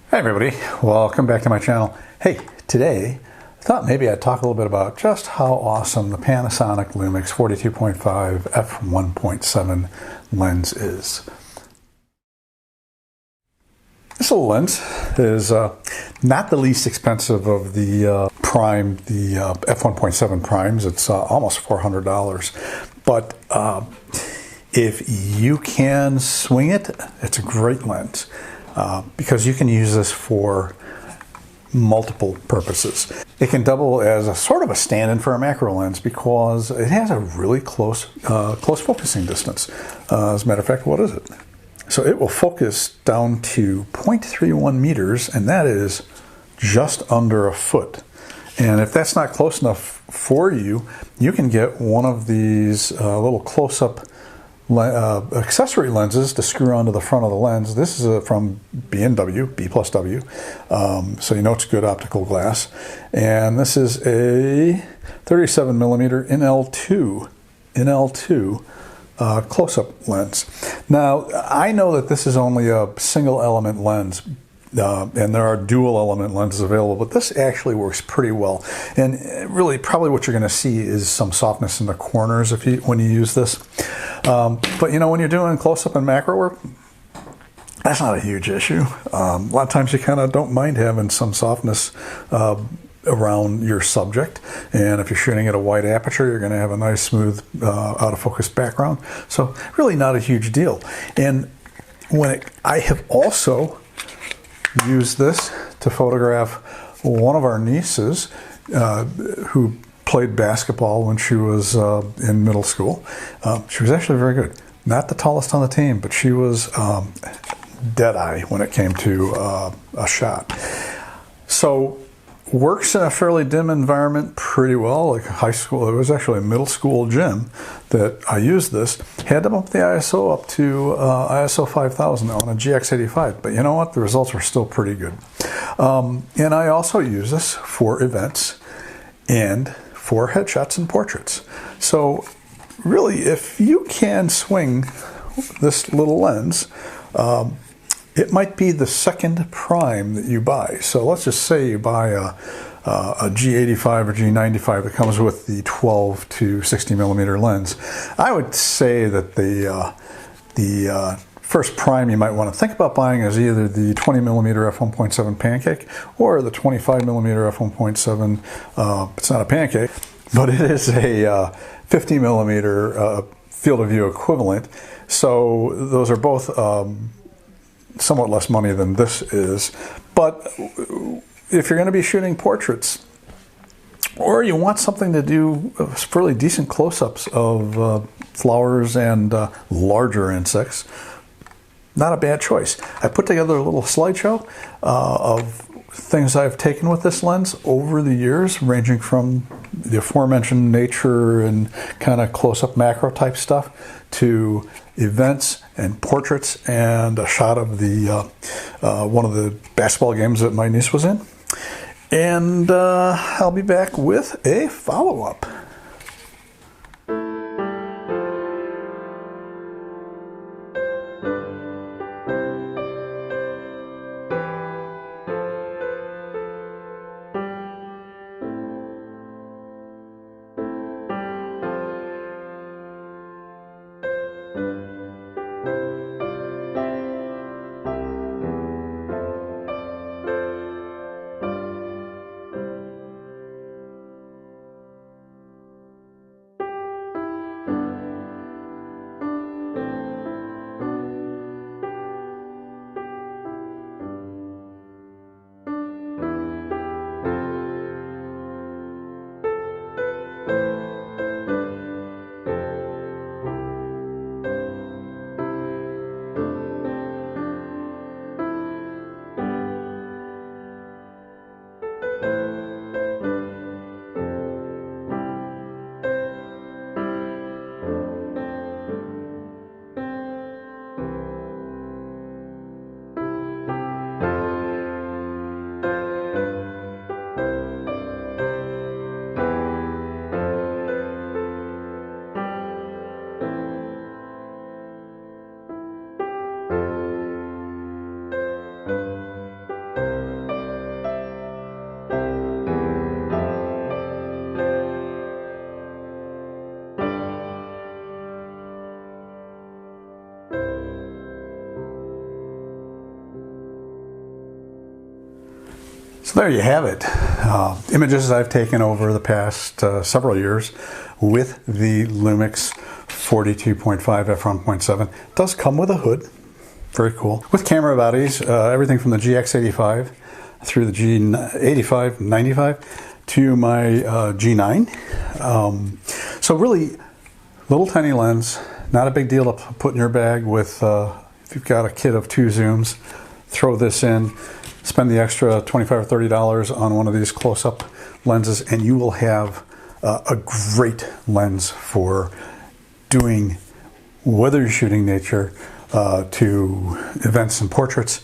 Hi everybody, welcome back to my channel. Hey, today I thought maybe I'd talk a little bit about just how awesome the Panasonic Lumix 42.5 f1.7 lens is. This little lens is not the least expensive of the f1.7 primes. It's almost $400, but if you can swing it, it's a great lens. Because you can use this for multiple purposes. It can double as a sort of a stand-in for a macro lens because it has a really close focusing distance. As a matter of fact, what is it? So it will focus down to 0.31 meters, and that is just under a foot. And if that's not close enough for you, you can get one of these little close-up accessory lenses to screw onto the front of the lens. This is from B&W, B+W, so you know it's good optical glass. And this is a 37 millimeter NL2 close-up lens. Now, I know that this is only a single element lens, and there are dual element lenses available, but this actually works pretty well. And really, probably what you're going to see is some softness in the corners when you use this. But you know, when you're doing close-up and macro work, that's not a huge issue. A lot of times you kind of don't mind having some softness around your subject, and if you're shooting at a wide aperture, you're going to have a nice, smooth, out-of-focus background. So really not a huge deal. And I have also used this to photograph one of our nieces who played basketball when she was in middle school. She was actually very good. Not the tallest on the team, but she was dead-eye when it came to a shot. So works in a fairly dim environment pretty well, like high school. It was actually a middle school gym that I used this. Had to bump the ISO up to ISO 5000 on a GX85, but you know what? The results were still pretty good. And I also use this for events and for headshots and portraits. So really, if you can swing this little lens, it might be the second prime that you buy. So let's just say you buy a G95 or G95 that comes with the 12 to 60 millimeter lens. I would say that the first prime you might want to think about buying is either the 20 millimeter f1.7 pancake or the 25 millimeter f1.7. It's not a pancake, but it is a 50 millimeter field of view equivalent. So those are both somewhat less money than this is. But if you're going to be shooting portraits, or you want something to do fairly decent close-ups of flowers and larger insects, not a bad choice. I put together a little slideshow of things I've taken with this lens over the years, ranging from the aforementioned nature and kind of close-up macro type stuff to events and portraits and a shot of the one of the basketball games that my niece was in. And I'll be back with a follow-up. So there you have it. Images I've taken over the past several years with the Lumix 42.5 f1.7. Does come with a hood. Very cool. With camera bodies, everything from the GX85 through the G95, 95 to my G9. So really, little tiny lens, not a big deal to put in your bag with, if you've got a kit of 2 zooms, throw this in. Spend the extra $25 or $30 on one of these close-up lenses and you will have a great lens for doing, whether you're shooting nature to events and portraits.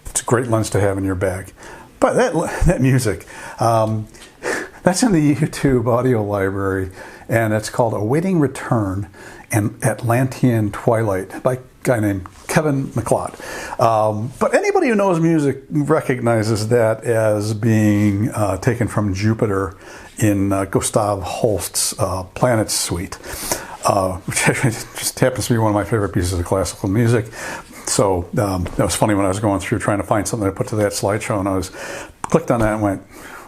It's a great lens to have in your bag. But that music, that's in the YouTube audio library, and it's called Awaiting Return and Atlantean Twilight by a guy named Kevin MacLeod. But anybody who knows music recognizes that as being taken from Jupiter in Gustav Holst's Planets Suite, which just happens to be one of my favorite pieces of classical music. So that was funny when I was going through trying to find something to put to that slideshow, and I was clicked on that and went,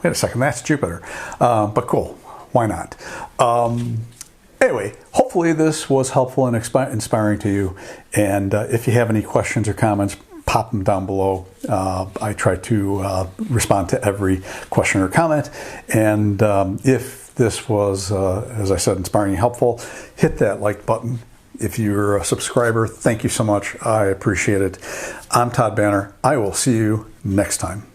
wait a second, that's Jupiter. But cool, why not? Anyway, hopefully this was helpful and inspiring to you. And if you have any questions or comments, pop them down below. I try to respond to every question or comment. And if this was, as I said, inspiring and helpful, hit that like button. If you're a subscriber, thank you so much. I appreciate it. I'm Todd Banner. I will see you next time.